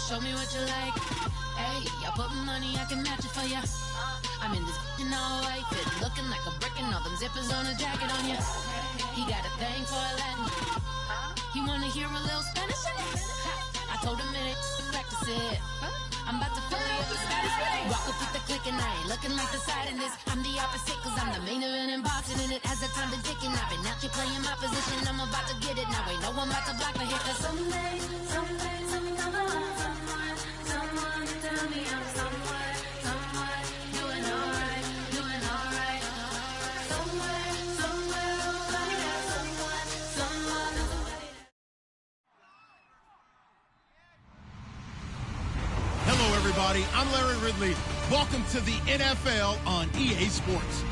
show me what you like. Hey, I put money, I can match it for ya. I'm in this all white fit, looking like a brick and all them zippers on a jacket on ya. He got a thing for a Latin. He wanna hear a little Spanish in it. I told him it ain't to practice it. I'm about to fill you up with Spanish. Walk up with the click and I ain't looking like the side in this. I'm the opposite cause I'm the main event in boxing and it has the time been ticking. I've been out here playing my position. I'm about to get it now. Ain't no one about to block my hit cause someday someone tell me I'm somewhere doing alright. Somewhere, nobody got someone. Hello, everybody. I'm Larry Ridley. Welcome to the NFL on EA Sports.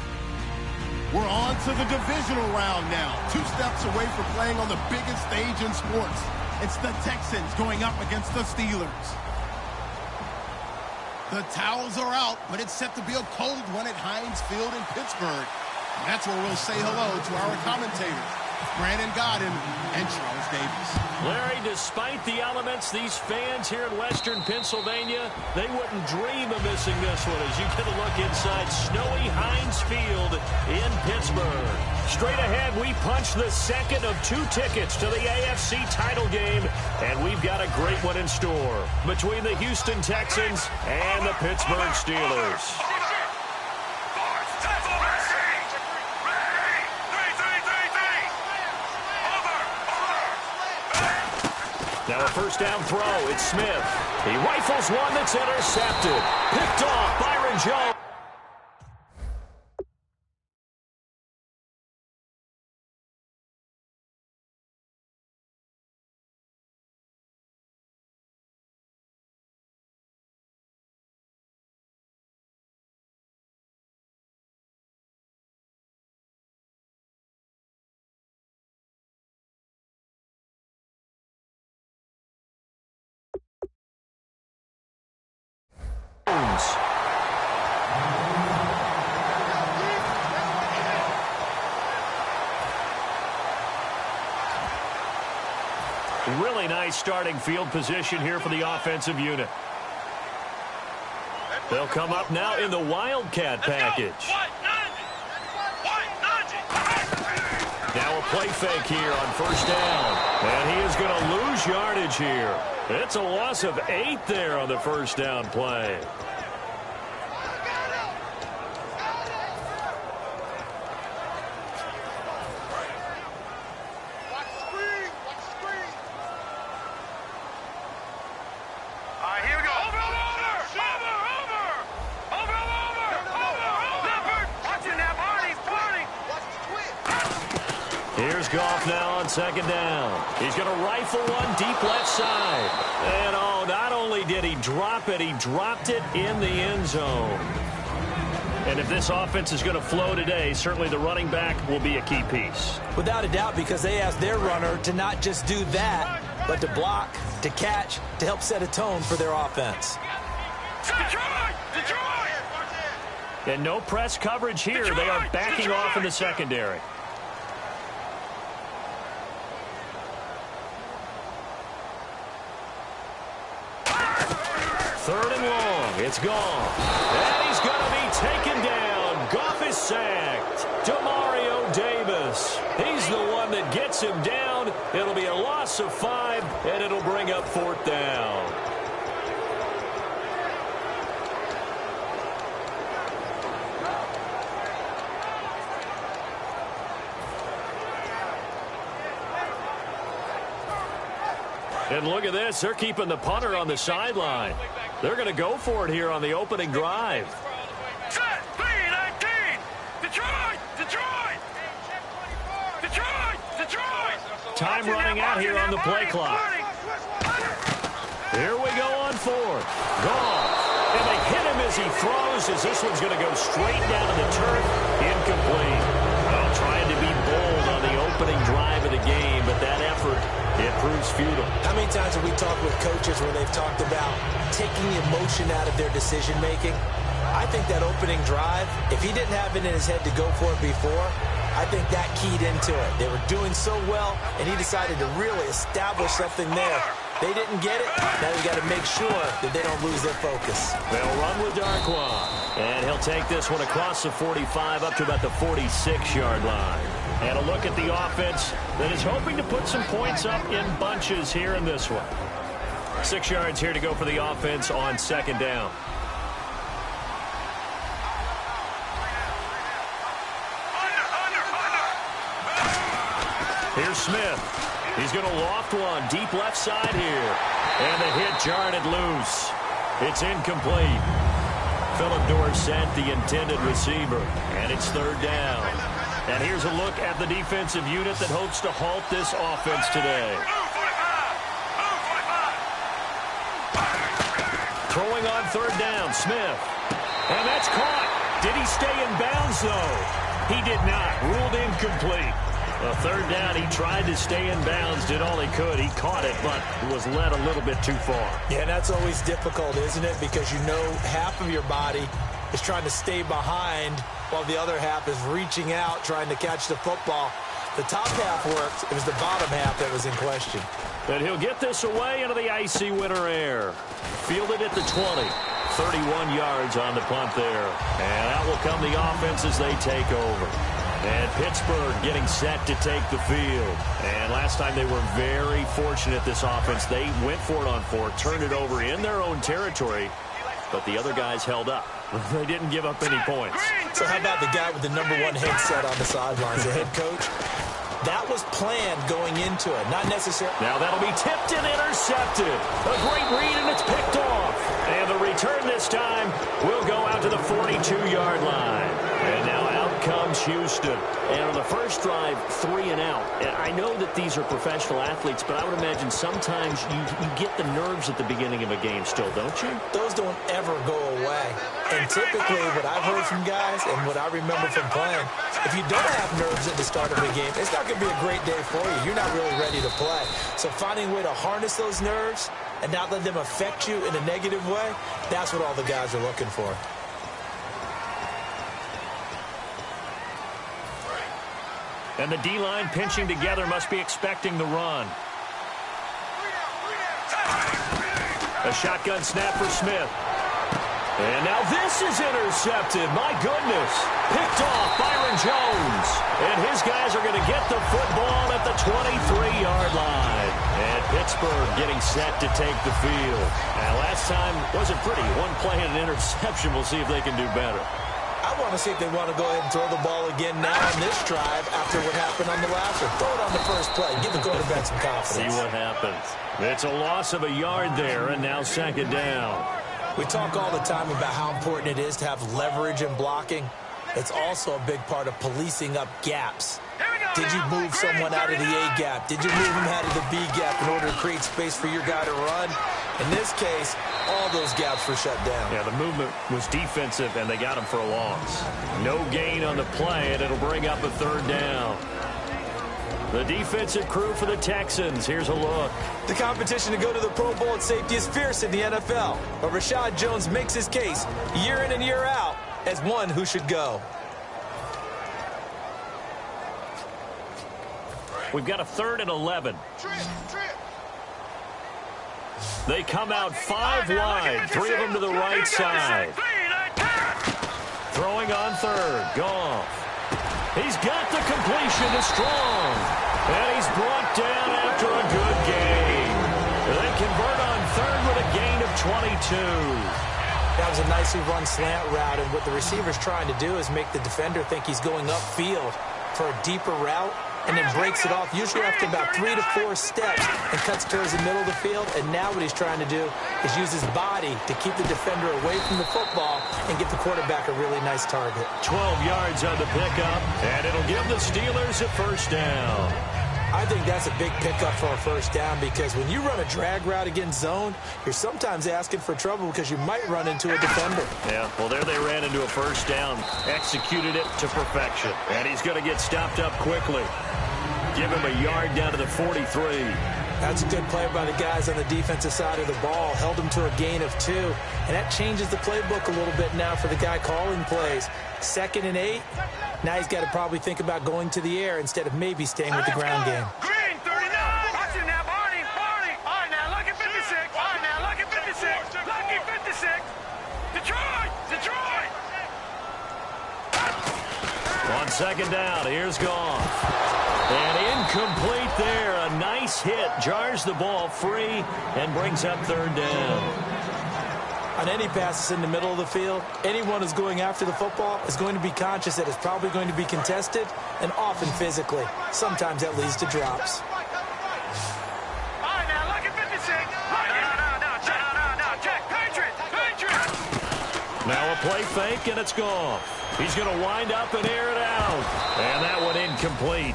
We're on to the divisional round now. 2 steps away from playing on the biggest stage in sports. It's the Texans going up against the Steelers. The towels are out, but it's set to be a cold one at Heinz Field in Pittsburgh. And that's where we'll say hello to our commentators, Brandon Godden and Charles Davis. Larry, despite the elements, these fans here in Western Pennsylvania, they wouldn't dream of missing this one as you get a look inside snowy Heinz Field in Pittsburgh. Straight ahead, we punch the second of 2 tickets to the AFC title game, and we've got a great one in store between the Houston Texans and the Pittsburgh Steelers. Now a first down throw. It's Smith. He rifles one that's intercepted. Picked off Byron Jones. Really nice starting field position here for the offensive unit. They'll come up now in the Wildcat package. Now a play fake here on first down. And he is going to lose yardage here. It's a loss of 8 there on the first down play. Here's Goff now on second down. He's going to rifle one deep left side. And oh, not only did he drop it, he dropped it in the end zone. And if this offense is going to flow today, certainly the running back will be a key piece. Without a doubt, because they asked their runner to not just do that, but to block, to catch, to help set a tone for their offense. And no press coverage here. They are backing off in the secondary. Third and long. It's gone. And he's going to be taken down. Goff is sacked. Demario Davis. He's the one that gets him down. It'll be a loss of 5, and it'll bring up 4th down. And look at this. They're keeping the punter on the sideline. They're going to go for it here on the opening drive. Set, B-19. Detroit! Time running out here on the play clock. Here we go on 4th. Goff. And they hit him as he throws, as this one's going to go straight down to the turf. Incomplete. Well, trying to be bold on the opening drive of the game, but that effort, it proves futile. How many times have we talked with coaches where they've talked about taking the emotion out of their decision-making? I think that opening drive, if he didn't have it in his head to go for it before, I think that keyed into it. They were doing so well, and he decided to really establish something there They didn't get it. Now they've got to make sure that they don't lose their focus. They'll run with Darkwa. And he'll take this one across the 45 up to about the 46-yard line. And a look at the offense that is hoping to put some points up in bunches here in this one. 6 yards here to go for the offense on second down. Here's Smith. He's going to loft one deep left side here. And the hit jarred it loose. It's incomplete. Philip Dorsett, the intended receiver. And it's third down. And here's a look at the defensive unit that hopes to halt this offense today. Throwing on third down, Smith. And that's caught. Did he stay in bounds, though? He did not. Ruled incomplete. A third down, he tried to stay in bounds, did all he could. He caught it, but was led a little bit too far. Yeah, and that's always difficult, isn't it? Because you know half of your body is trying to stay behind while the other half is reaching out, trying to catch the football. The top half worked. It was the bottom half that was in question. And he'll get this away into the icy winter air. Fielded at the 20. 31 yards on the punt there. And out will come the offense as they take over. And Pittsburgh getting set to take the field. And last time they were very fortunate, this offense. They went for it on fourth, turned it over in their own territory, but the other guys held up. They didn't give up any points. So how about the guy with the #1 headset on the sidelines, the head coach? That was planned going into it, not necessarily. Now that'll be tipped and intercepted. A great read, and it's picked off. And the return this time will go out to the 42-yard line. And now out comes Houston. And on the first drive, 3 and out. And I know that these are professional athletes, but I would imagine sometimes you get the nerves at the beginning of a game still, don't you? Those don't ever go away. And typically what I've heard from guys and what I remember from playing, if you don't have nerves at the start of a game, it's not going to be a great day for you. You're not really ready to play. So finding a way to harness those nerves and not let them affect you in a negative way, that's what all the guys are looking for. And the D-line pinching together must be expecting the run. A shotgun snap for Smith. And now this is intercepted. My goodness. Picked off Byron Jones. And his guys are going to get the football at the 23-yard line. And Pittsburgh getting set to take the field. Now last time wasn't pretty. One play and an interception. We'll see if they can do better. I want to see if they want to go ahead and throw the ball again now on this drive after what happened on the last one. Throw it on the first play. Give the quarterback some confidence. See what happens. It's a loss of a yard there, and now second down. We talk all the time about how important it is to have leverage in blocking. It's also a big part of policing up gaps. Did you move someone out of the A gap? Did you move him out of the B gap in order to create space for your guy to run? In this case, all those gaps were shut down. Yeah, the movement was defensive, and they got him for a loss. No gain on the play, and it'll bring up a third down. The defensive crew for the Texans. Here's a look. The competition to go to the Pro Bowl at safety is fierce in the NFL. But Rashad Jones makes his case year in and year out as one who should go. We've got a 3rd and 11. They come out 5 wide, 3 of them to the right side. Throwing on 3rd, Goff. He's got the completion to Strong. And he's brought down after a good game. They convert on 3rd with a gain of 22. That was a nicely run slant route, and what the receiver's trying to do is make the defender think he's going upfield for a deeper route, and then breaks it off, usually after about 3 to 4 steps, and cuts towards the middle of the field. And now what he's trying to do is use his body to keep the defender away from the football and get the quarterback a really nice target. 12 yards on the pickup, and it'll give the Steelers a first down. I think that's a big pickup for a first down, because when you run a drag route against zone, you're sometimes asking for trouble because you might run into a defender. Yeah, well, there they ran into a first down, executed it to perfection. And he's going to get stopped up quickly. Give him a yard down to the 43. That's a good play by the guys on the defensive side of the ball. Held him to a gain of 2. And that changes the playbook a little bit now for the guy calling plays. 2nd and 8. Now he's got to probably think about going to the air instead of maybe staying with the ground game. Green 39. Watch it now, Barney. All right, now look at second down. Here's Goff. And incomplete there. A nice hit. Jars the ball free and brings up third down. On any passes in the middle of the field, anyone who's going after the football is going to be conscious that it's probably going to be contested, and often physically. Sometimes that leads to drops. All right, now, look at 56. No, check. Patriot. Now a play fake, and it's gone. He's going to wind up and air it out. And that one incomplete.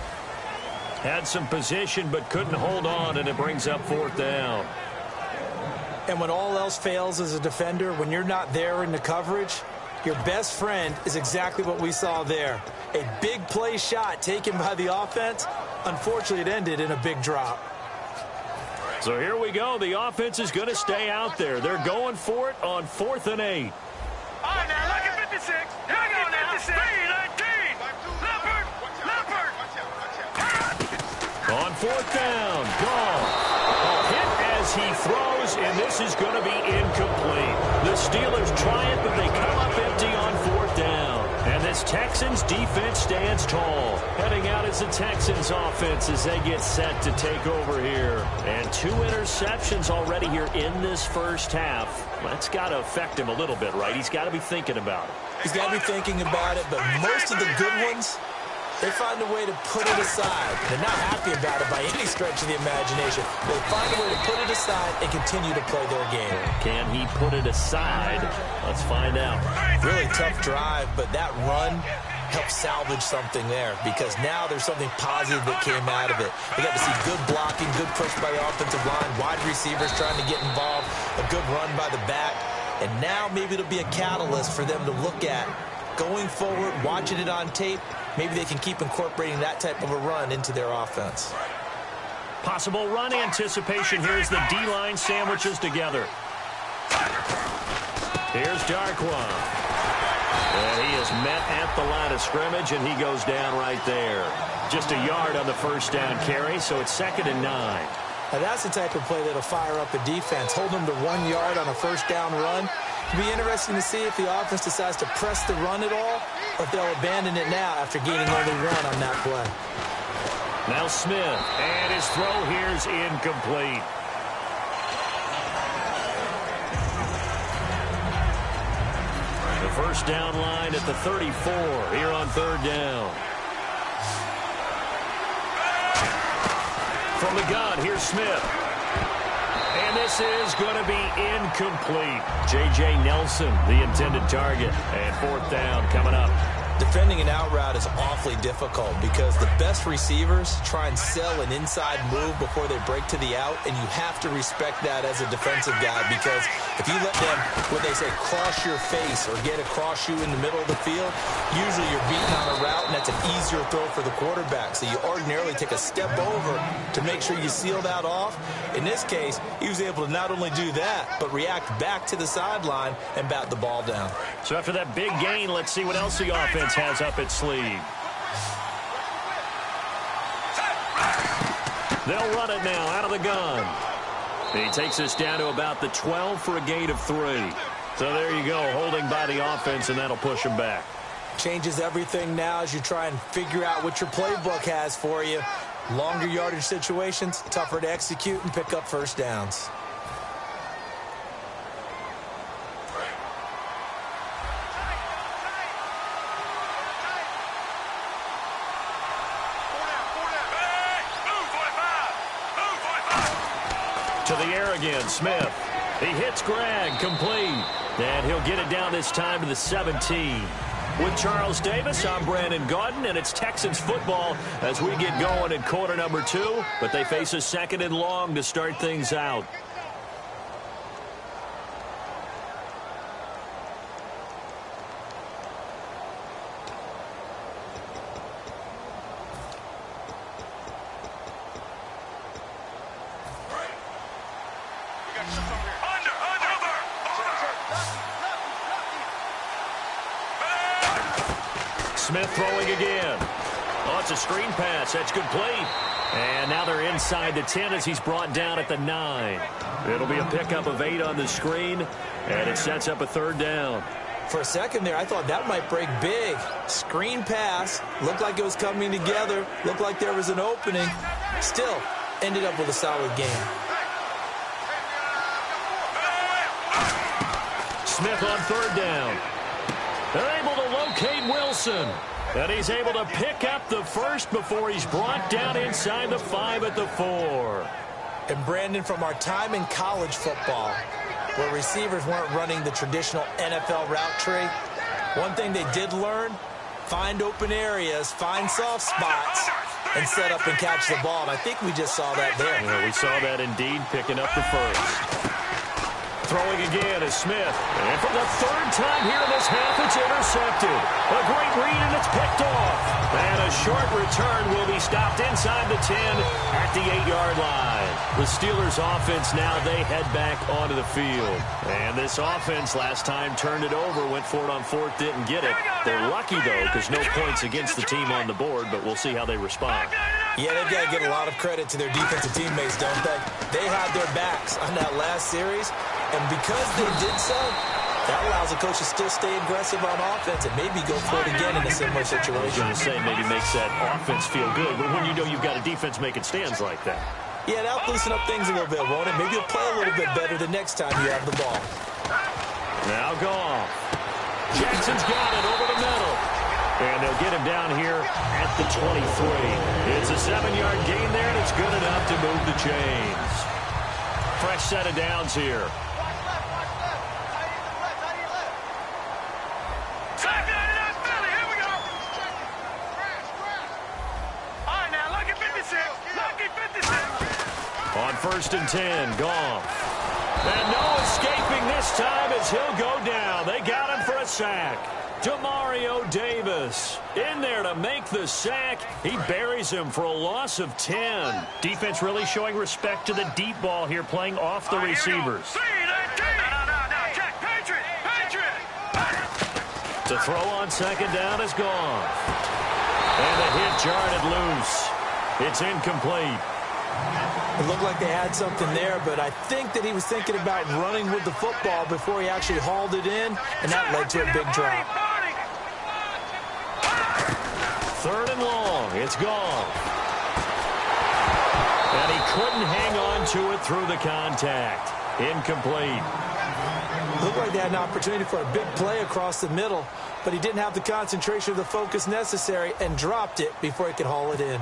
Had some position, but couldn't hold on, and it brings up fourth down. And when all else fails as a defender, when you're not there in the coverage, your best friend is exactly what we saw there. A big play shot taken by the offense. Unfortunately, it ended in a big drop. So here we go. The offense is going to stay out there. They're going for it on 4th and 8. All right, now, look at 56. Here we go now. 3-19. Leopard. On 4th down, Goff. Hit as he throws, and this is going to be incomplete. The Steelers try it, but they come up empty on 4th down. And this Texans defense stands tall. Heading out is the Texans offense as they get set to take over here. And 2 interceptions already here in this first half. That's got to affect him a little bit, right? He's got to be thinking about it. He's got to be thinking about it, but most of the good ones, they find a way to put it aside. They're not happy about it by any stretch of the imagination. They find a way to put it aside and continue to play their game. Can he put it aside? Let's find out. Really tough drive, but that run helped salvage something there because now there's something positive that came out of it. They got to see good blocking, good push by the offensive line, wide receivers trying to get involved, a good run by the back, and now maybe it'll be a catalyst for them to look at going forward, watching it on tape. Maybe they can keep incorporating that type of a run into their offense. Possible run anticipation here as the D-line sandwiches together. Here's Darkwa. And he is met at the line of scrimmage, and he goes down right there. Just a yard on the first down carry, so it's 2nd and 9. Now that's the type of play that'll fire up a defense. Hold them to 1 yard on a first down run. It'll be interesting to see if the offense decides to press the run at all, or if they'll abandon it now after gaining only 1 on that play. Now Smith, and his throw here's incomplete. The first down line at the 34 here on 3rd down. From the gun, here's Smith. And this is going to be incomplete. J.J. Nelson, the intended target. And 4th down coming up. Defending an out route is awfully difficult because the best receivers try and sell an inside move before they break to the out, and you have to respect that as a defensive guy because if you let them, what they say, cross your face or get across you in the middle of the field, usually you're beating on a route, and that's an easier throw for the quarterback. So you ordinarily take a step over to make sure you seal that off. In this case, he was able to not only do that, but react back to the sideline and bat the ball down. So after that big gain, let's see what else the offense has up its sleeve. They'll run it now out of the gun. He takes us down to about the 12 for a gain of 3. So there you go, holding by the offense, and that'll push him back. Changes everything now as you try and figure out what your playbook has for you. Longer yardage situations, tougher to execute and pick up first downs. To the air again, Smith. He hits Greg, complete. And he'll get it down this time to the 17. With Charles Davis, I'm Brandon Gaudin, and it's Texans football as we get going in quarter number 2. But they face a 2nd and long to start things out. Smith throwing again. Oh, it's a screen pass. That's complete. And now they're inside the 10 as he's brought down at the 9. It'll be a pickup of 8 on the screen, and it sets up a 3rd down. For a second there, I thought that might break big. Screen pass, looked like it was coming together, looked like there was an opening. Still, ended up with a solid game. Smith on third down. They're able to locate Wilson. And he's able to pick up the first before he's brought down inside the 5 at the 4. And Brandon, from our time in college football, where receivers weren't running the traditional NFL route tree, one thing they did learn, find open areas, find soft spots, and set up and catch the ball. And I think we just saw that there. Yeah, we saw that indeed, picking up the first. Throwing again is Smith. And for the third time here in this half, it's intercepted. A great read, and it's picked off. And a short return will be stopped inside the 10 at the 8-yard line. The Steelers offense now, they head back onto the field. And this offense last time turned it over, went for it on fourth, didn't get it. They're lucky, though, because no points against the team on the board, but we'll see how they respond. Yeah, they've got to give a lot of credit to their defensive teammates, don't they? They had their backs on that last series, and because they did so, that allows the coach to still stay aggressive on offense and maybe go for it again in a similar situation. I was going to say maybe makes that offense feel good, but when you know you've got a defense making stands like that. Yeah, that'll loosen up things a little bit, won't it? Maybe you'll play a little bit better the next time you have the ball. Now Goff. Jackson's got it over the middle. And they'll get him down here at the 23. It's a 7-yard gain there, and it's good enough to move the chains. Fresh set of downs here. On 1st and 10, Goff. And no escaping this time as he'll go down. They got him for a sack. Demario Davis in there to make the sack. He buries him for a loss of 10. Defense really showing respect to the deep ball here, playing off the receivers. To throw on second down is gone. And the hit jarred loose. It's incomplete. It looked like they had something there, but I think that he was thinking about running with the football before he actually hauled it in, and that led to a big drop. 3rd and long. It's gone. And he couldn't hang on to it through the contact. Incomplete. Looked like they had an opportunity for a big play across the middle, but he didn't have the concentration or the focus necessary and dropped it before he could haul it in.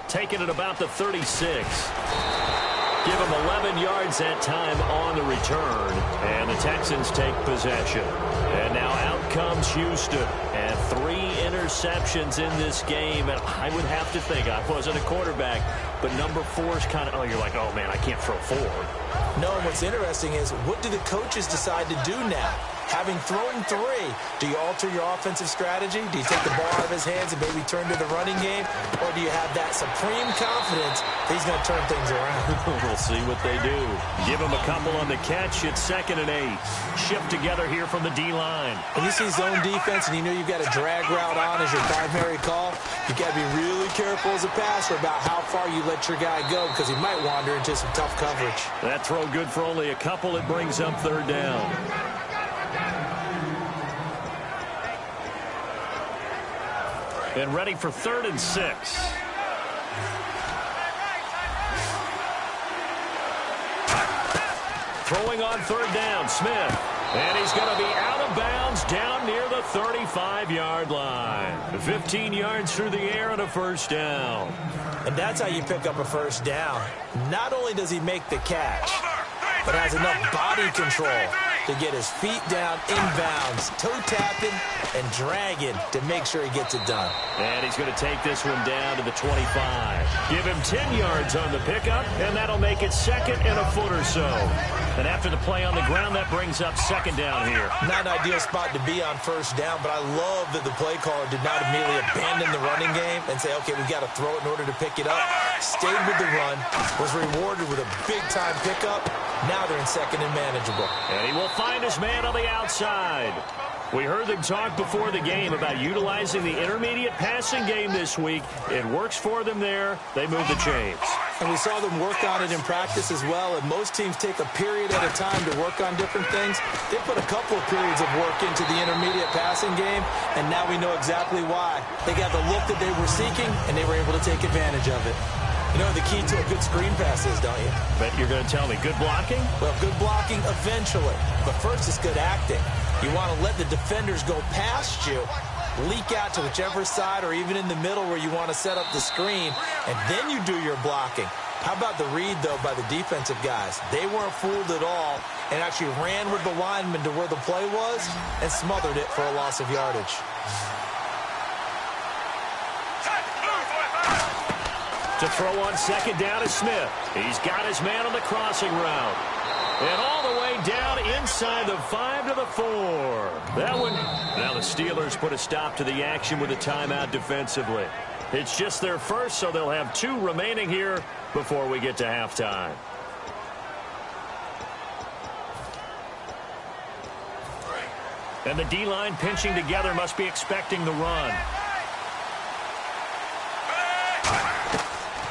Taking it about the 36. Give him 11 yards that time on the return. And the Texans take possession. And now out comes Houston. And 3 interceptions in this game. And I would have to think, I wasn't a quarterback, but number 4 is kind of, oh, you're like, oh, man, I can't throw 4. No, and what's interesting is, what do the coaches decide to do now? Having thrown 3, do you alter your offensive strategy? Do you take the ball out of his hands and maybe turn to the running game? Or do you have that supreme confidence that he's going to turn things around? We'll see what they do. Give him a couple on the catch. It's 2nd and 8. Shift together here from the D-line. When you see zone defense and you know you've got a drag route on as your primary call, you've got to be really careful as a passer about how far you let your guy go, because he might wander into some tough coverage. That throw good for only a couple. It brings up 3rd down. And ready for 3rd and 6. Throwing on 3rd down, Smith. And he's going to be out of bounds down near the 35-yard line. 15 yards through the air and a 1st down. And that's how you pick up a 1st down. Not only does he make the catch, but has enough body control to get his feet down inbounds, toe tapping and dragging to make sure he gets it done. And he's going to take this one down to the 25. Give him 10 yards on the pickup, and that'll make it 2nd and a foot or so. And after the play on the ground, that brings up 2nd down here. Not an ideal spot to be on 1st down, but I love that the play caller did not immediately abandon the running game and say, okay, we've got to throw it in order to pick it up. Stayed with the run, was rewarded with a big-time pickup. Now they're in 2nd and manageable. And he will find his man on the outside. We heard them talk before the game about utilizing the intermediate passing game this week. It works for them there. They move the chains. And we saw them work on it in practice as well. And most teams take a period at a time to work on different things. They put a couple of periods of work into the intermediate passing game, and now we know exactly why. They got the look that they were seeking, and they were able to take advantage of it. You know the key to a good screen pass is, don't you? Bet you're going to tell me good blocking? Well, good blocking eventually. But first, it's good acting. You want to let the defenders go past you, leak out to whichever side or even in the middle where you want to set up the screen, and then you do your blocking. How about the read, though, by the defensive guys? They weren't fooled at all and actually ran with the lineman to where the play was and smothered it for a loss of yardage. To throw on second down is Smith. He's got his man on the crossing route. And all the way down inside the 5 to the 4. That one. Now the Steelers put a stop to the action with a timeout defensively. It's just their first, so they'll have 2 remaining here before we get to halftime. And the D-line pinching together must be expecting the run.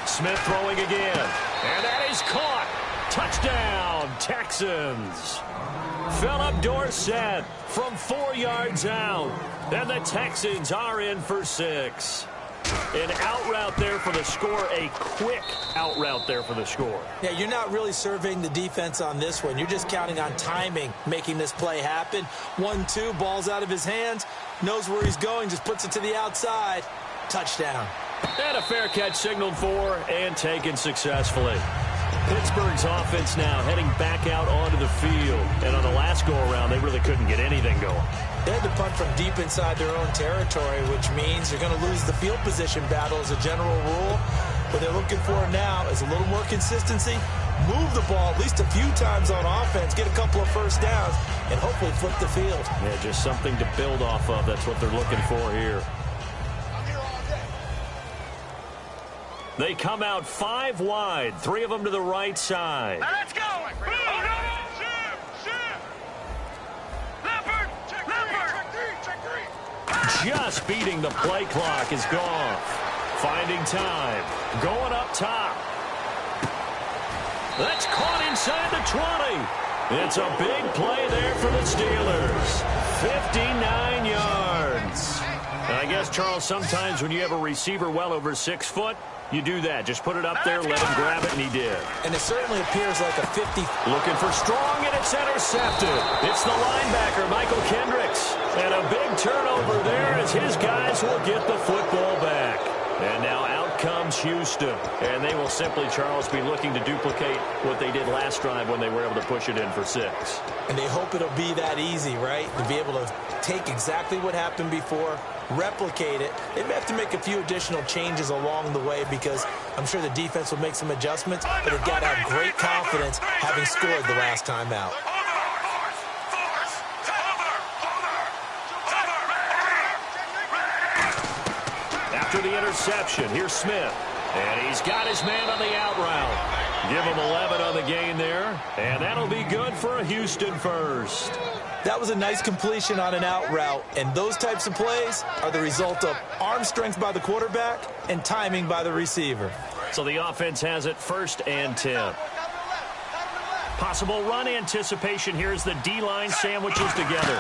Smith throwing again. And that is caught. Touchdown, Texans. Philip Dorsett from 4 yards out. And the Texans are in for 6. An out route there for the score. A quick out route there for the score. Yeah, you're not really surveying the defense on this one. You're just counting on timing, making this play happen. 1-2, ball's out of his hands. Knows where he's going, just puts it to the outside. Touchdown. And a fair catch signaled for and taken successfully. Pittsburgh's offense now heading back out onto the field. And on the last go-around, they really couldn't get anything going. They had to punt from deep inside their own territory, which means you're going to lose the field position battle as a general rule. What they're looking for now is a little more consistency, move the ball at least a few times on offense, get a couple of first downs, and hopefully flip the field. Yeah, just something to build off of. That's what they're looking for here. They come out 5 wide, 3 of them to the right side. Now let's go. Just beating the play clock is Goff. Finding time. Going up top. That's caught inside the 20. It's a big play there for the Steelers. 59 yards. And I guess, Charles, sometimes when you have a receiver well over 6 foot, you do that. Just put it up there, let him grab it, and he did. And it certainly appears like a 50. Looking for strong, and it's intercepted. It's the linebacker, Michael Kendricks. And a big turnover there as his guys will get the football back. And now out comes Houston. And they will simply, Charles, be looking to duplicate what they did last drive when they were able to push it in for 6. And they hope it'll be that easy, right? To be able to take exactly what happened before, replicate it. They may have to make a few additional changes along the way because I'm sure the defense will make some adjustments, but they've got to have great confidence having scored the last time out. After the interception, here's Smith. And he's got his man on the out route. Give him 11 on the gain there. And that'll be good for a Houston first. That was a nice completion on an out route. And those types of plays are the result of arm strength by the quarterback and timing by the receiver. So the offense has it 1st and 10. Possible run anticipation here as the D-line sandwiches together.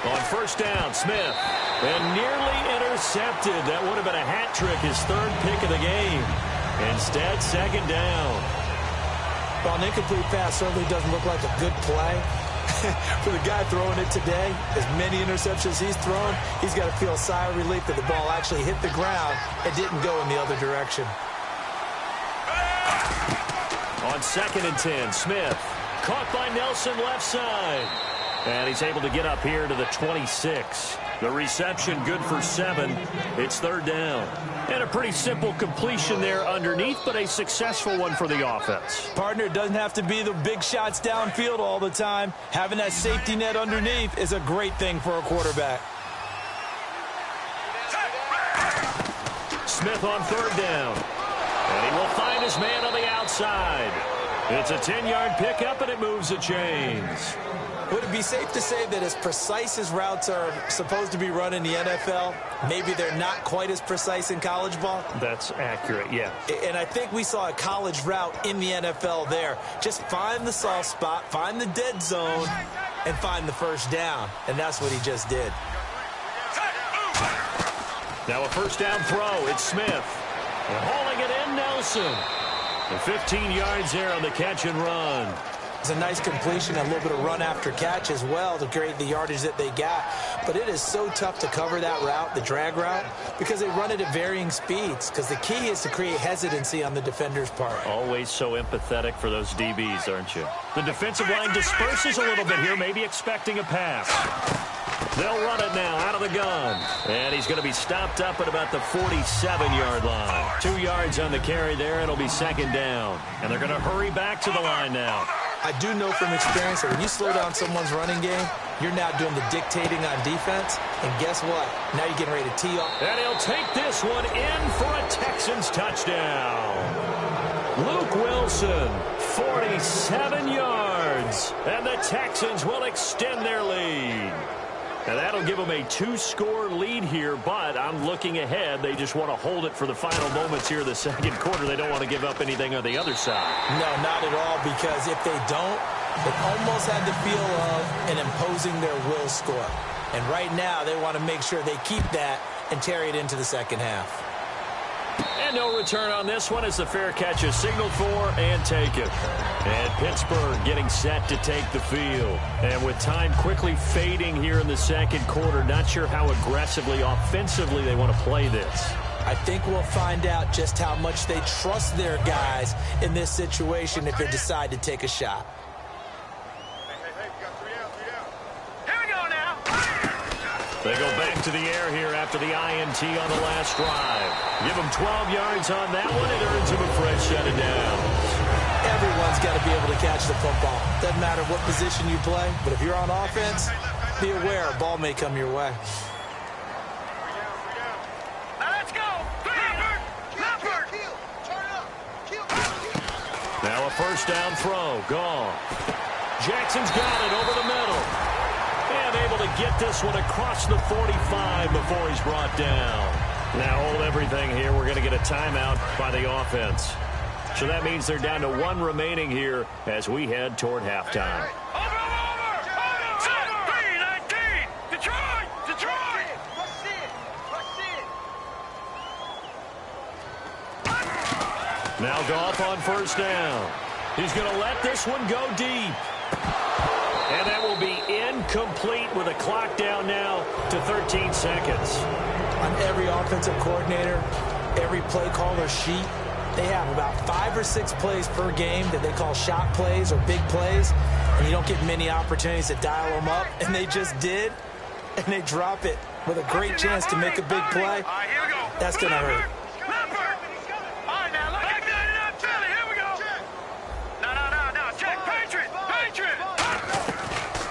On 1st down, Smith. And nearly intercepted. That would have been a hat trick, his 3rd pick of the game. Instead, 2nd down. Well, an incomplete pass certainly doesn't look like a good play. For the guy throwing it today, as many interceptions he's thrown, he's got to feel a sigh of relief that the ball actually hit the ground and didn't go in the other direction. On 2nd and 10, Smith. Caught by Nelson left side. And he's able to get up here to the 26. The reception good for 7. It's 3rd down. And a pretty simple completion there underneath, but a successful one for the offense. Partner, it doesn't have to be the big shots downfield all the time. Having that safety net underneath is a great thing for a quarterback. Smith on 3rd down. And he will find his man on the outside. It's a 10-yard pickup, and it moves the chains. Would it be safe to say that as precise as routes are supposed to be run in the NFL, maybe they're not quite as precise in college ball? That's accurate, yeah. And I think we saw a college route in the NFL there. Just find the soft spot, find the dead zone, and find the first down. And that's what he just did. Now a first down throw. It's Smith. And hauling it in, Nelson. And 15 yards there on the catch and run. It's a nice completion, a little bit of run after catch as well to create the yardage that they got. But it is so tough to cover that route, the drag route, because they run it at varying speeds. Because the key is to create hesitancy on the defender's part. Always so empathetic for those DBs, aren't you? The defensive line disperses a little bit here, maybe expecting a pass. They'll run it now out of the gun. And he's going to be stopped up at about the 47-yard line. 2 yards on the carry there. It'll be second down. And they're going to hurry back to the line now. I do know from experience that when you slow down someone's running game, you're now doing the dictating on defense. And guess what? Now you're getting ready to tee off. And he'll take this one in for a Texans touchdown. Luke Wilson, 47 yards. And the Texans will extend their lead. And that'll give them a 2-score lead here, but I'm looking ahead. They just want to hold it for the final moments here of the second quarter. They don't want to give up anything on the other side. No, not at all, because if they don't, it almost had the feel of an imposing their will score. And right now, they want to make sure they keep that and carry it into the second half. And no return on this one as the fair catch is signaled for and taken. And Pittsburgh getting set to take the field. And with time quickly fading here in the second quarter, not sure how aggressively, offensively they want to play this. I think we'll find out just how much they trust their guys in this situation if they decide to take a shot. They go back to the air here after the INT on the last drive. Give them 12 yards on that one. It earns them a fresh set of downs. Everyone's got to be able to catch the football. Doesn't matter what position you play, but if you're on offense, be aware a ball may come your way. Now let's go. Now a first down throw. Gone. Jackson's got it over the middle. And able to get this one across the 45 before he's brought down. Now hold everything here. We're going to get a timeout by the offense. So that means they're down to 1 remaining here as we head toward halftime. Over! 3-19! Detroit! Now Goff on first down. He's going to let this one go deep. And that will be incomplete with a clock down now to 13 seconds. On every offensive coordinator, every play caller sheet, they have about 5 or 6 plays per game that they call shot plays or big plays, and you don't get many opportunities to dial them up, and they just did, and they drop it with a great chance to make a big play. That's going to hurt.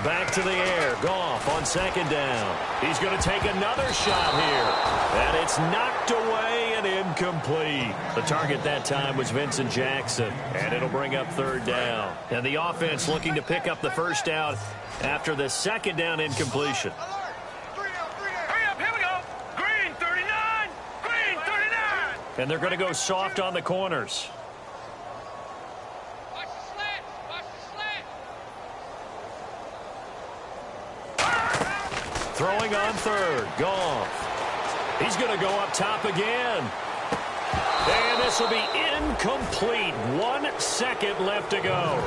Back to the air. Goff on second down. He's going to take another shot here. And it's knocked away and incomplete. The target that time was Vincent Jackson. And it'll bring up third down. And the offense looking to pick up the first down after the second down incompletion. Hurry up, here we go. Green 39. And they're going to go soft on the corners. Throwing on third. Goff. He's going to go up top again. And this will be incomplete. 1 second left to go.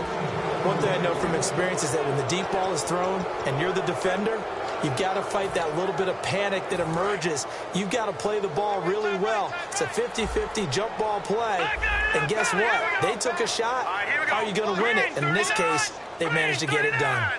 One thing I know from experience is that when the deep ball is thrown and you're the defender, you've got to fight that little bit of panic that emerges. You've got to play the ball really well. It's a 50-50 jump ball play. And guess what? They took a shot. How are you going to win it? And in this case, they managed to get it done.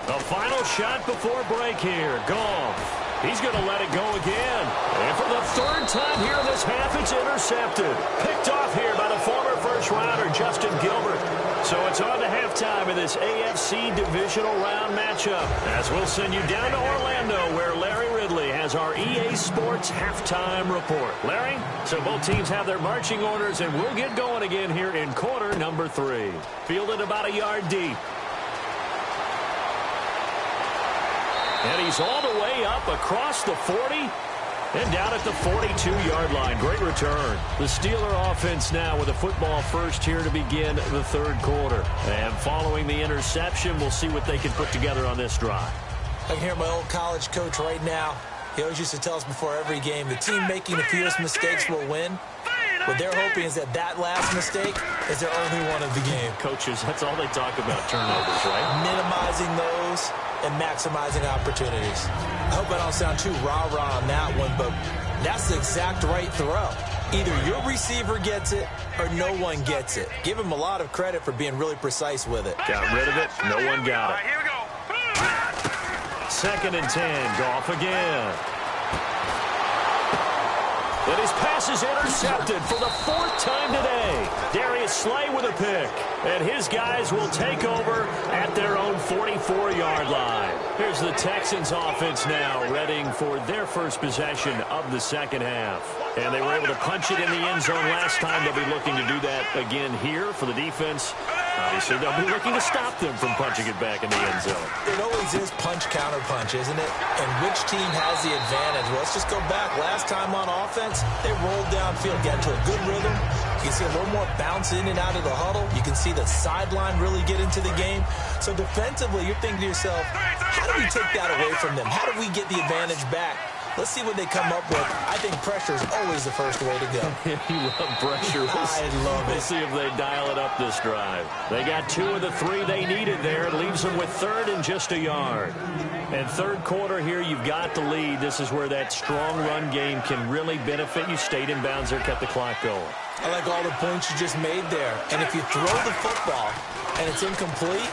The final shot before break here. Goff. He's going to let it go again. And for the third time here in this half, it's intercepted. Picked off here by the former first-rounder, Justin Gilbert. So it's on to halftime in this AFC divisional round matchup. As we'll send you down to Orlando, where Larry Ridley has has our EA Sports halftime report. Larry, so both teams have their marching orders, and we'll get going again here in quarter number 3. Fielded about a yard deep. And he's all the way up across the 40 and down at the 42-yard line. Great return. The Steeler offense now with a football first here to begin the third quarter. And following the interception, we'll see what they can put together on this drive. I can hear my old college coach right now. He always used to tell us before every game, the team making the fewest mistakes will win. What they're hoping is that last mistake is their only one of the game. Coaches, that's all they talk about, turnovers, right? Minimizing those and maximizing opportunities. I hope I don't sound too rah-rah on that one, but that's the exact right throw. Either your receiver gets it or no one gets it. Give him a lot of credit for being really precise with it. Got rid of it. No one got it. All right, here we go. 2nd and 10. Goff again. And his pass is intercepted for the 4th time today. Darius Slay with a pick. And his guys will take over at their own 44-yard line. Here's the Texans offense now, readying for their first possession of the second half. And they were able to punch it in the end zone last time. They'll be looking to do that again here for the defense. Obviously, they'll be looking to stop them from punching it back in the end zone. It always is punch-counter-punch, isn't it? And which team has the advantage? Well, let's just go back. Last time on offense, they rolled downfield, got to a good rhythm. You can see a little more bounce in and out of the huddle. You can see the sideline really get into the game. So defensively, you're thinking to yourself, how do we take that away from them? How do we get the advantage back? Let's see what they come up with. I think pressure is always the first way to go. You love pressure. I love it. We'll see if they dial it up this drive. They got 2 of the 3 they needed there. It leaves them with 3rd and just a yard. And third quarter here, you've got the lead. This is where that strong run game can really benefit you. Stayed in bounds there, kept the clock going. I like all the points you just made there. And if you throw the football and it's incomplete,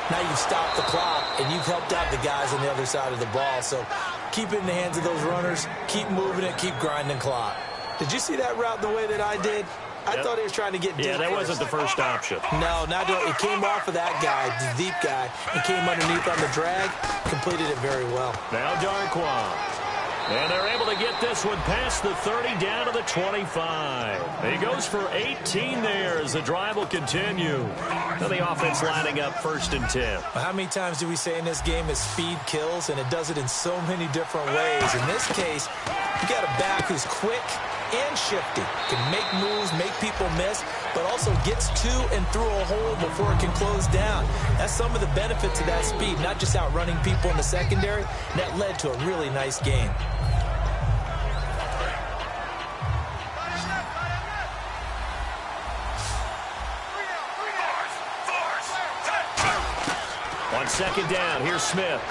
now you've stopped the clock and you've helped out the guys on the other side of the ball. So keep it in the hands of those runners. Keep moving it. Keep grinding clock. Did you see that route the way that I did? I thought he was trying to get deep. Yeah, that wasn't the first option. No, not it. It came off of that guy, the deep guy, and came underneath on the drag. Completed it very well. Now Darquan. And they're able to get this one past the 30 down to the 25. He goes for 18 there as the drive will continue. Now the offense lining up 1st and 10. How many times do we say in this game that speed kills, and it does it in so many different ways? In this case, you got a back who's quick and shifty, can make moves, make people miss, but also gets to and through a hole before it can close down. That's some of the benefits of that speed, not just outrunning people in the secondary. And that led to a really nice game. On 2nd down, here's Smith.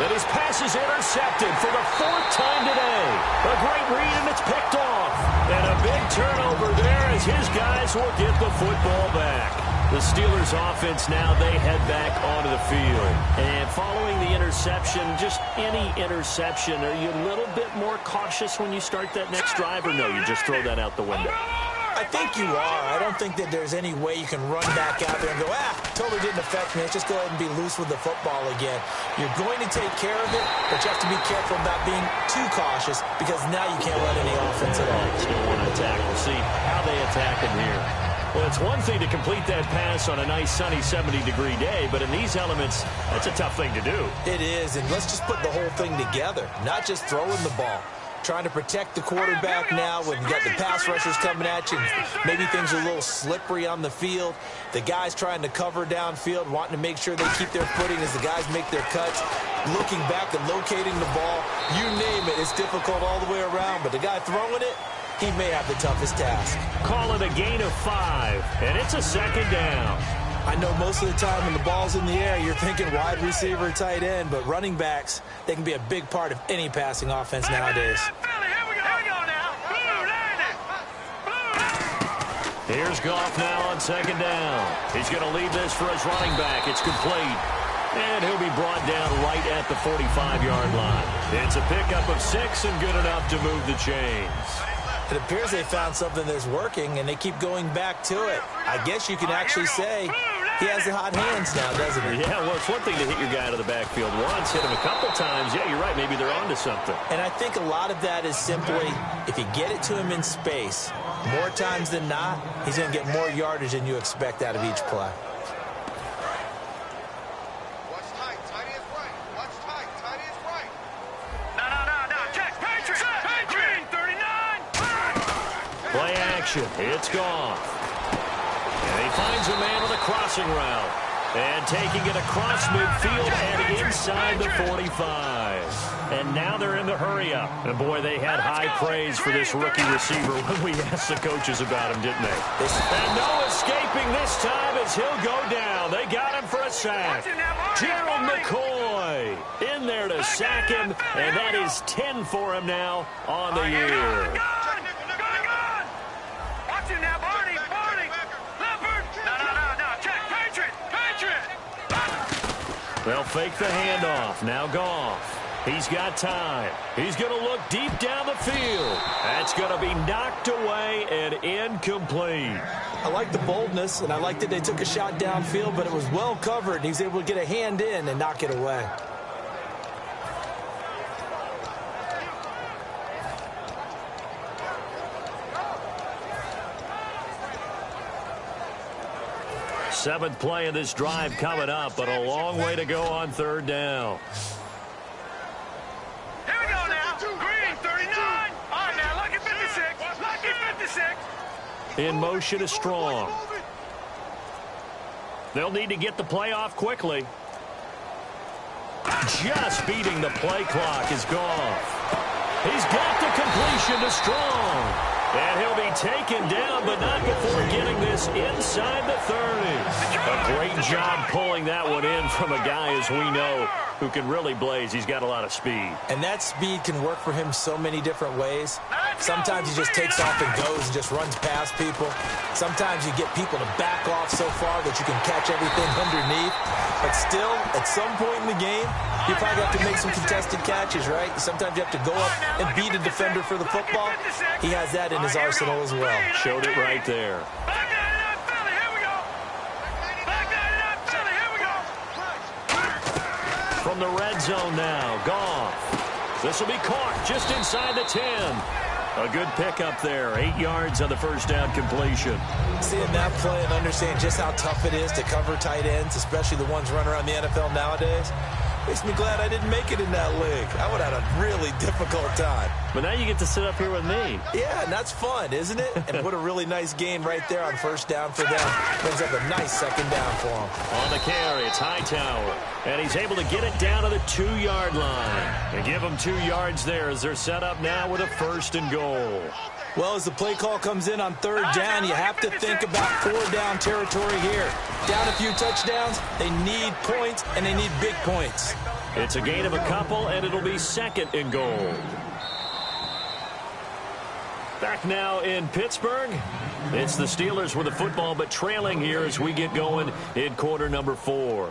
And his pass is intercepted for the 4th time today. A great read, and it's picked off. And a big turnover there as his guys will get the football back. The Steelers offense now, they head back onto the field. And following the interception, just any interception, are you a little bit more cautious when you start that next drive, or no, you just throw that out the window? I think you are. I don't think that there's any way you can run back out there and go, totally didn't affect me. Let's just go ahead and be loose with the football again. You're going to take care of it, but you have to be careful about being too cautious because now you can't run any offense at all. Still want to attack. We'll see how they attack him here. Well, it's one thing to complete that pass on a nice sunny 70-degree day, but in these elements, that's a tough thing to do. It is, and let's just put the whole thing together, not just throwing the ball. Trying to protect the quarterback now when you got the pass rushers coming at you. Maybe things are a little slippery on the field. The guys trying to cover downfield, wanting to make sure they keep their footing as the guys make their cuts. Looking back and locating the ball. You name it, it's difficult all the way around. But the guy throwing it, he may have the toughest task. Call it a gain of 5, and it's a 2nd down. I know most of the time when the ball's in the air, you're thinking wide receiver, tight end, but running backs, they can be a big part of any passing offense nowadays. Here's Goff now on 2nd down. He's going to lead this for his running back. It's complete. And he'll be brought down right at the 45-yard line. It's a pickup of 6 and good enough to move the chains. It appears they found something that's working, and they keep going back to it. I guess you can actually say He has the hot hands now, doesn't he? Yeah, well, it's one thing to hit your guy out of the backfield once, hit him a couple times. Yeah, you're right. Maybe they're onto something. And I think a lot of that is simply, if you get it to him in space, more times than not, he's going to get more yardage than you expect out of each play. Watch tight. Tight is right. Watch tight. Tight is right. No. Check. Patriot. Green 39. Play action. It's gone. And he finds a man on the crossing route. And taking it across midfield and inside the 45. And now they're in the hurry-up. And, boy, they had high praise for this rookie receiver when we asked the coaches about him, didn't they? And no escaping this time as he'll go down. They got him for a sack. Gerald McCoy in there to sack him. And that is 10 for him now on the year. They'll fake the handoff. Now Goff. He's got time. He's going to look deep down the field. That's going to be knocked away and incomplete. I like the boldness, and I like that they took a shot downfield, but it was well covered. And he was able to get a hand in and knock it away. Seventh play of this drive coming up, but a long way to go on third down. Here we go now. Green 39. All right, now, lucky 56. Lucky 56. In motion is Strong. They'll need to get the play off quickly. Just beating the play clock is Goff. He's got the completion to Strong. And he'll be taken down, but not before getting this inside the 30. A great job pulling that one in from a guy, as we know, who can really blaze. He's got a lot of speed. And that speed can work for him so many different ways. Sometimes he just takes off and goes and just runs past people. Sometimes you get people to back off so far that you can catch everything underneath. But still, at some point in the game, you probably have to make some contested catches, right? Sometimes you have to go up and beat a defender for the football. He has that in his arsenal as well. Showed it right there. From the red zone now, Goff. This will be caught just inside the 10. A good pickup there. 8 yards on the first down completion. Seeing that play and understanding just how tough it is to cover tight ends, especially the ones running around the NFL nowadays, makes me glad I didn't make it in that league. I would have had a really difficult time. But now you get to sit up here with me. Yeah, and that's fun, isn't it? And what a really nice game right there on first down for them. Brings up a nice second down for them. On the carry, it's Hightower. And he's able to get it down to the 2-yard line. And give them 2 yards there as they're set up now with a 1st and goal. Well, as the play call comes in on third down, you have to think about 4-down territory here. Down a few touchdowns, they need points, and they need big points. It's a gain of a couple, and it'll be 2nd and goal. Back now in Pittsburgh. It's the Steelers with the football, but trailing here as we get going in quarter number 4.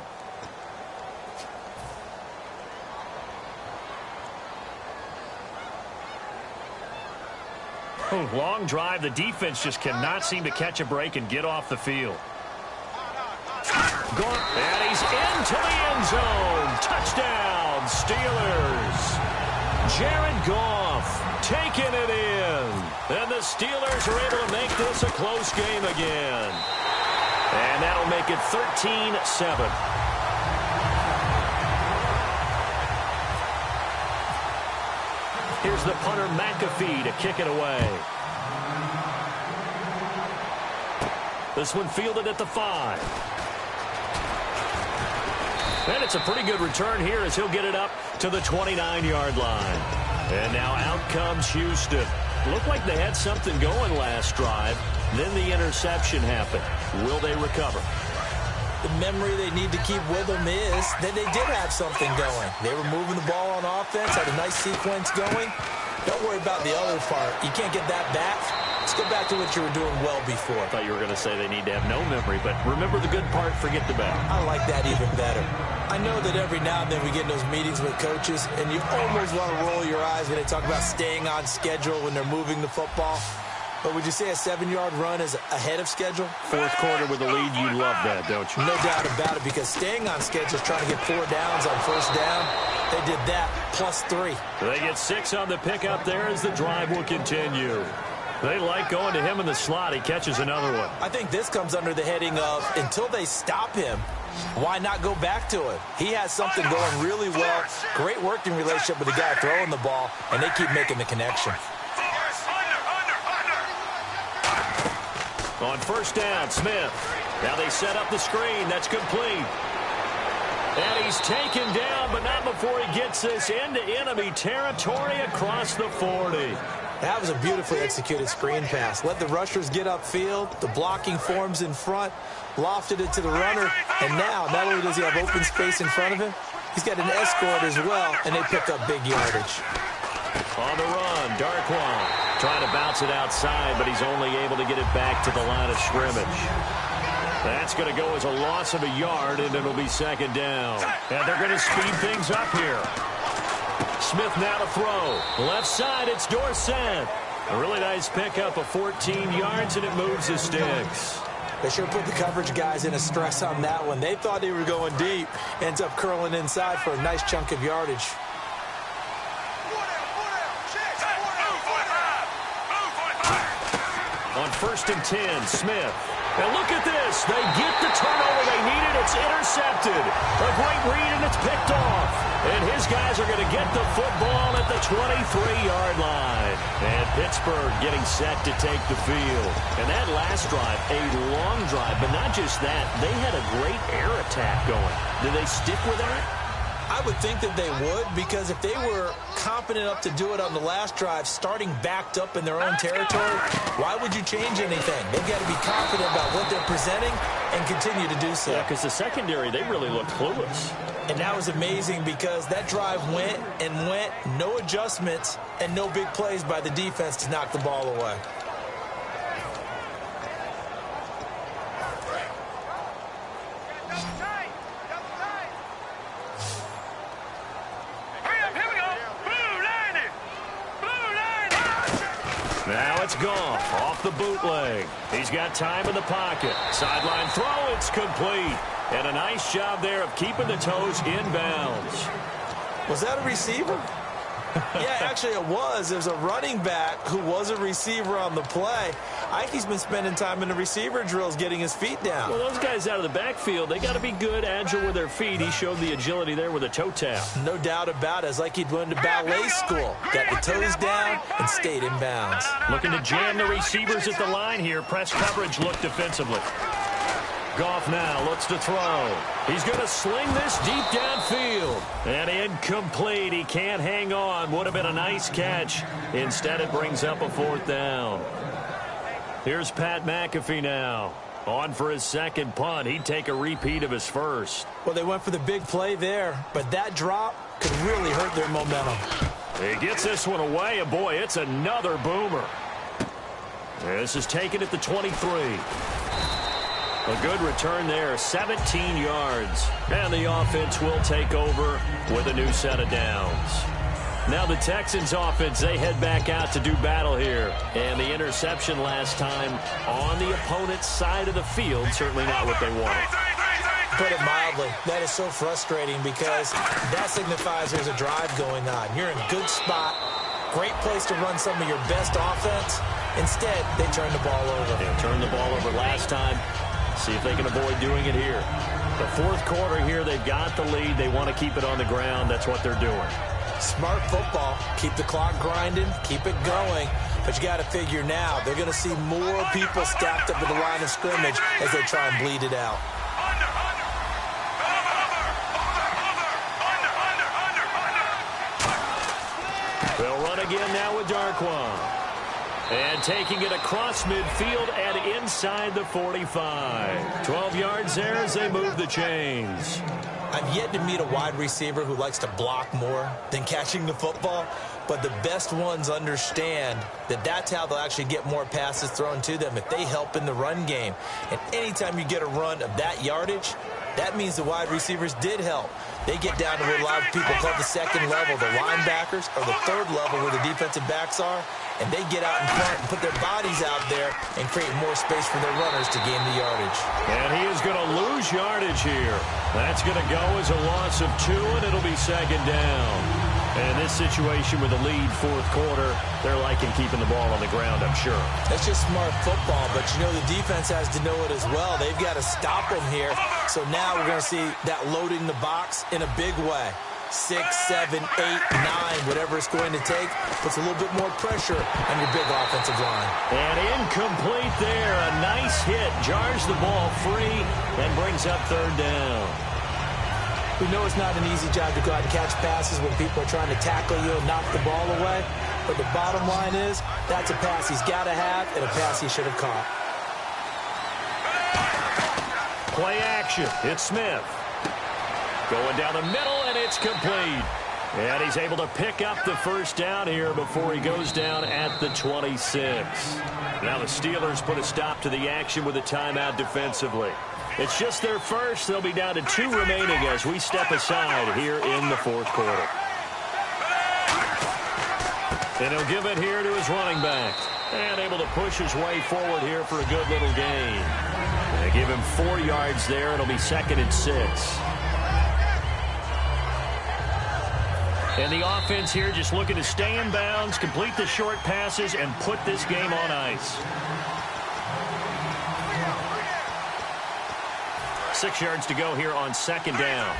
Long drive. The defense just cannot seem to catch a break and get off the field. And he's into the end zone. Touchdown, Steelers. Jared Goff taking it in. And the Steelers are able to make this a close game again. And that'll make it 13-7. Here's the punter, McAfee, to kick it away. This one fielded at the 5. And it's a pretty good return here as he'll get it up to the 29-yard line. And now out comes Houston. Looked like they had something going last drive. Then the interception happened. Will they recover? The memory they need to keep with them is that they did have something going. They were moving the ball on offense, had a nice sequence going. Don't worry about the other part. You can't get that back. Let's go back to what you were doing well before. I thought you were going to say they need to have no memory, but remember the good part, forget the bad. I like that even better. I know that every now and then we get in those meetings with coaches, and you almost want to roll your eyes when they talk about staying on schedule when they're moving the football. But would you say a 7-yard run is ahead of schedule? Fourth quarter with the lead, you love that, don't you? No doubt about it, because staying on schedule is trying to get 4 downs on first down. They did that, +3. They get 6 on the pickup there as the drive will continue. They like going to him in the slot. He catches another one. I think this comes under the heading of, until they stop him, why not go back to it? He has something going really well. Great working relationship with the guy throwing the ball, and they keep making the connection. On first down, Smith. Now they set up the screen. That's complete. And he's taken down, but not before he gets this into enemy territory across the 40. That was a beautifully executed screen pass. Let the rushers get upfield. The blocking forms in front. Lofted it to the runner. And now, not only does he have open space in front of him, he's got an escort as well, and they pick up big yardage. On the run, Darquan trying to bounce it outside, but he's only able to get it back to the line of scrimmage. That's going to go as a loss of a yard, and it'll be second down. And they're going to speed things up here. Smith now to throw. Left side, it's Dorsett. A really nice pickup of 14 yards, and it moves the sticks. They sure put the coverage guys in a stress on that one. They thought they were going deep. Ends up curling inside for a nice chunk of yardage. On first and 10, Smith. And look at this. They get the turnover they needed. It's intercepted. A great read, and it's picked off. And his guys are going to get the football at the 23-yard line. And Pittsburgh getting set to take the field. And that last drive, a long drive, but not just that. They had a great air attack going. Did they stick with that? I would think that they would, because if they were confident enough to do it on the last drive, starting backed up in their own territory, why would you change anything? They've got to be confident about what they're presenting and continue to do so. Yeah, because the secondary, they really looked clueless. And that was amazing, because that drive went and went, no adjustments, and no big plays by the defense to knock the ball away. Now it's Goff off the bootleg. He's got time in the pocket. Sideline throw, it's complete. And a nice job there of keeping the toes inbounds. Was that a receiver? Yeah, actually it was. There's a running back who was a receiver on the play. Ike's been spending time in the receiver drills getting his feet down. Well, those guys out of the backfield, they got to be good, agile with their feet. He showed the agility there with a toe tap. No doubt about it. It's like he'd went to ballet school. Got the toes down and stayed in bounds. Looking to jam the receivers at the line here. Press coverage look defensively. Goff now looks to throw. He's going to sling this deep downfield. And incomplete. He can't hang on. Would have been a nice catch. Instead, it brings up a fourth down. Here's Pat McAfee now. On for his second punt. He'd take a repeat of his first. Well, they went for the big play there, but that drop could really hurt their momentum. He gets this one away, and boy, it's another boomer. This is taken at the 23. A good return there, 17 yards. And the offense will take over with a new set of downs. Now the Texans offense, they head back out to do battle here. And the interception last time on the opponent's side of the field, certainly not what they wanted. Put it mildly, that is so frustrating, because that signifies there's a drive going on. You're in a good spot, great place to run some of your best offense. Instead, they turn the ball over. They turned the ball over last time. See if they can avoid doing it here. The fourth quarter here, they've got the lead. They want to keep it on the ground. That's what they're doing. Smart football. Keep the clock grinding. Keep it going. But you got to figure now, they're going to see more people stacked up at the line of scrimmage as they try and bleed it out. They'll run again now with Darquan. And taking it across midfield and inside the 45. 12 yards there as they move the chains. I've yet to meet a wide receiver who likes to block more than catching the football, but the best ones understand that that's how they'll actually get more passes thrown to them if they help in the run game. And anytime you get a run of that yardage, That means the wide receivers did help. They get down to what a lot of people call the second level, the linebackers, or the third level where the defensive backs are, and they get out in front and put their bodies out there and create more space for their runners to gain the yardage. And he is going to lose yardage here. That's going to go as a loss of 2, and it'll be second down. And this situation with a lead fourth quarter, they're liking keeping the ball on the ground, I'm sure. That's just smart football, but you know the defense has to know it as well. They've got to stop them here. So now we're going to see that loading the box in a big way. 6, 7, 8, 9, whatever it's going to take, puts a little bit more pressure on your big offensive line. And incomplete there. A nice hit. Jars the ball free and brings up third down. We know it's not an easy job to go out and catch passes when people are trying to tackle you and knock the ball away. But the bottom line is, that's a pass he's got to have and a pass he should have caught. Play action. It's Smith. Going down the middle, and it's complete. And he's able to pick up the first down here before he goes down at the 26. Now the Steelers put a stop to the action with a timeout defensively. It's just their first. They'll be down to 2 remaining as we step aside here in the fourth quarter. And he'll give it here to his running back. And able to push his way forward here for a good little gain. They give him 4 yards there. It'll be second and 6. And the offense here just looking to stay in bounds, complete the short passes, and put this game on ice. 6 yards to go here on second down.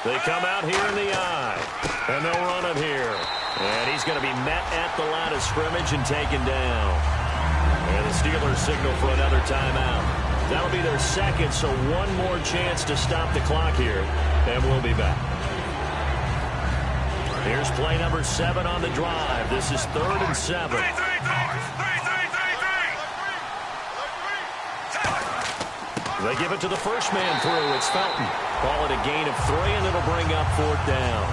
They come out here in the eye, and they'll run it here. And he's going to be met at the line of scrimmage and taken down. And the Steelers signal for another timeout. That'll be their second, so one more chance to stop the clock here, and we'll be back. Here's play number 7 on the drive. This is 3rd and 7. They give it to the first man through. It's Felton. Call it a gain of 3, and it'll bring up 4th down.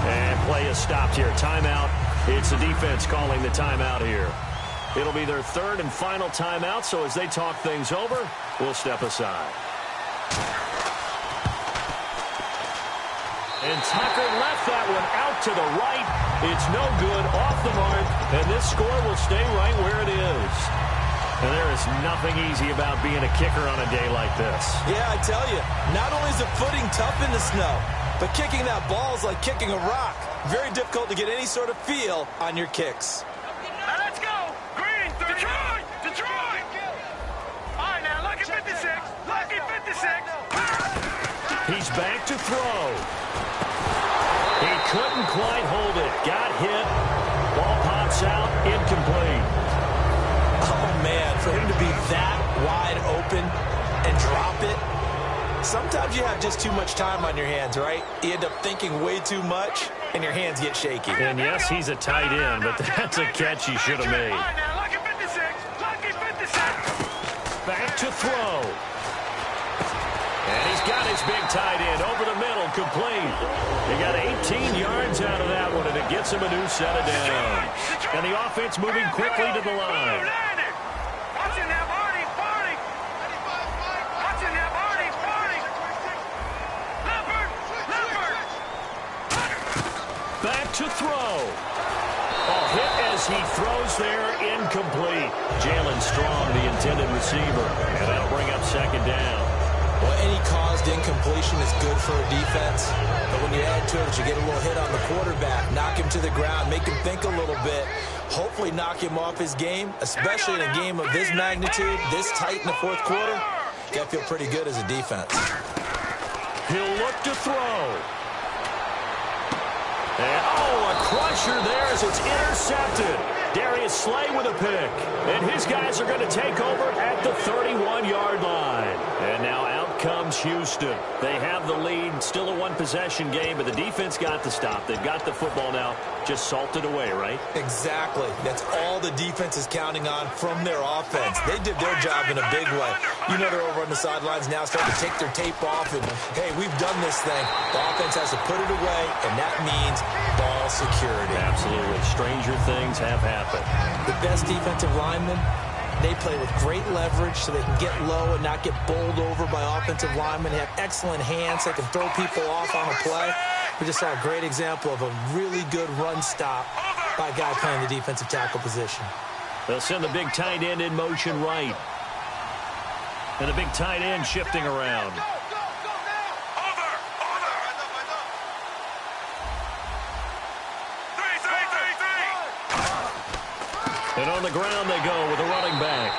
And play is stopped here. Timeout. It's the defense calling the timeout here. It'll be their 3rd and final timeout, so as they talk things over, we'll step aside. And Tucker left that one out to the right. It's no good, off the mark, and this score will stay right where it is. And there is nothing easy about being a kicker on a day like this. Yeah, I tell you, not only is the footing tough in the snow, but kicking that ball is like kicking a rock. Very difficult to get any sort of feel on your kicks. Now let's go. Green, Detroit, Detroit. All right, now, lucky 56, lucky 56. He's back to throw. He couldn't quite hold it. Got hit. Ball pops out, incomplete. Oh, man, for him to be that wide open and drop it, sometimes you have just too much time on your hands, right? You end up thinking way too much, and your hands get shaky. And yes, he's a tight end, but that's a catch he should have made. All right, now, lucky 56, lucky 56. Back to throw. And he's got his big tight end over the middle, complete. He got 18 yards out of that one, and it gets him a new set of downs. And the offense moving quickly to the line. Watching that Barney, Barney. Watching that Barney, Barney. Leopard, Leopard. Back to throw. A hit as he throws there, incomplete. Jalen Strong, the intended receiver, and that'll bring up second down. Well, any caused incompletion is good for a defense, but when you add to it, you get a little hit on the quarterback, knock him to the ground, make him think a little bit, hopefully knock him off his game, especially in a game of this magnitude, this tight in the fourth quarter. You got to feel pretty good as a defense. He'll look to throw. And, oh, a crusher there as it's intercepted. Darius Slay with a pick. And his guys are going to take over at the 31-yard line. And now out comes Houston. They have the lead. Still a one-possession game, but the defense got the stop. They've got the football now. Just salted away, right? Exactly. That's all the defense is counting on from their offense. They did their job in a big way. You know they're over on the sidelines now starting to take their tape off and, hey, we've done this thing. The offense has to put it away, and that means ball security. Absolutely. Stranger things have happened. The best defensive lineman They play with great leverage so they can get low and not get bowled over by offensive linemen. They have excellent hands. They can throw people off on a play. We just saw a great example of a really good run stop by a guy playing the defensive tackle position. They'll send the big tight end in motion right. And the big tight end shifting around. And on the ground they go with a running back.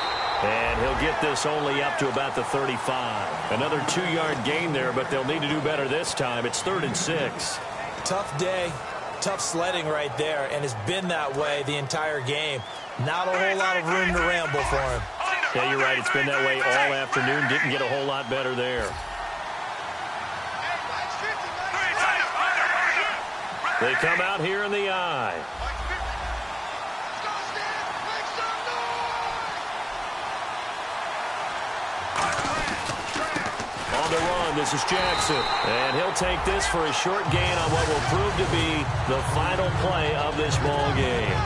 And he'll get this only up to about the 35. Another 2-yard gain there, but they'll need to do better this time. It's 3rd and 6. Tough day, tough sledding right there, and it's been that way the entire game. Not a whole lot of room to ramble for him. Yeah, you're right. It's been that way all afternoon. Didn't get a whole lot better there. They come out here in the eye. On the run, this is Jackson. And he'll take this for a short gain on what will prove to be the final play of this ball game.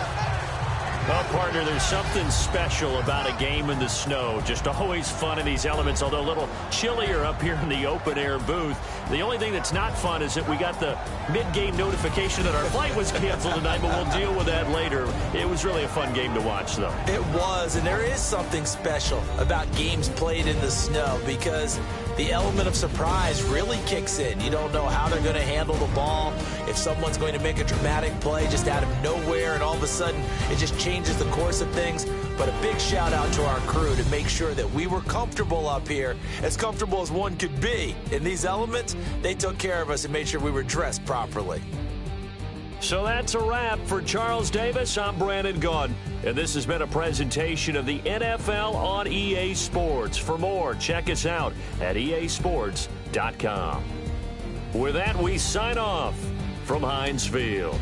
Well, partner, there's something special about a game in the snow. Just always fun in these elements, although a little chillier up here in the open-air booth. The only thing that's not fun is that we got the mid-game notification that our flight was canceled tonight, but we'll deal with that later. It was really a fun game to watch, though. It was, and there is something special about games played in the snow because the element of surprise really kicks in. You don't know how they're going to handle the ball, if someone's going to make a dramatic play just out of nowhere, and all of a sudden it just changes the course of things. But a big shout out to our crew to make sure that we were comfortable up here, as comfortable as one could be. In these elements, they took care of us and made sure we were dressed properly. So that's a wrap for Charles Davis. I'm Brandon Gaudin, and this has been a presentation of the NFL on EA Sports. For more, check us out at easports.com. With that, we sign off from Heinz Field.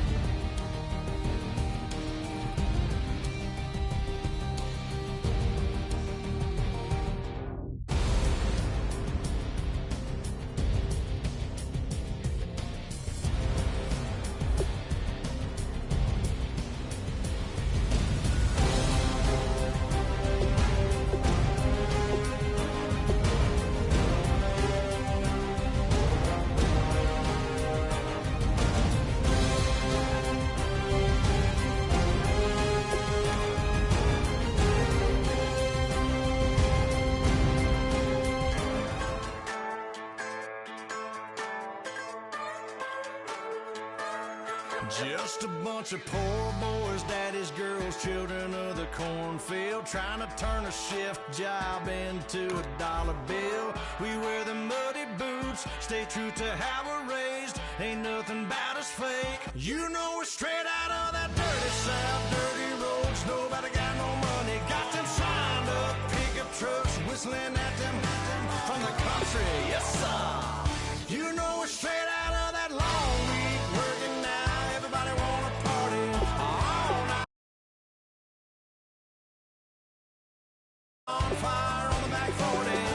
Just a bunch of poor boys, daddies, girls, children of the cornfield, trying to turn a shift job into a dollar bill. We wear the muddy boots, stay true to how we're raised. Ain't nothing about us fake. You know we're straight out of that dirty south, dirty roads. Nobody got no money, got them signed up pickup trucks, whistling at them from the country. Yes, sir. You know we're straight out of that long week working now. Everybody wanna party all night. On fire on the back 40.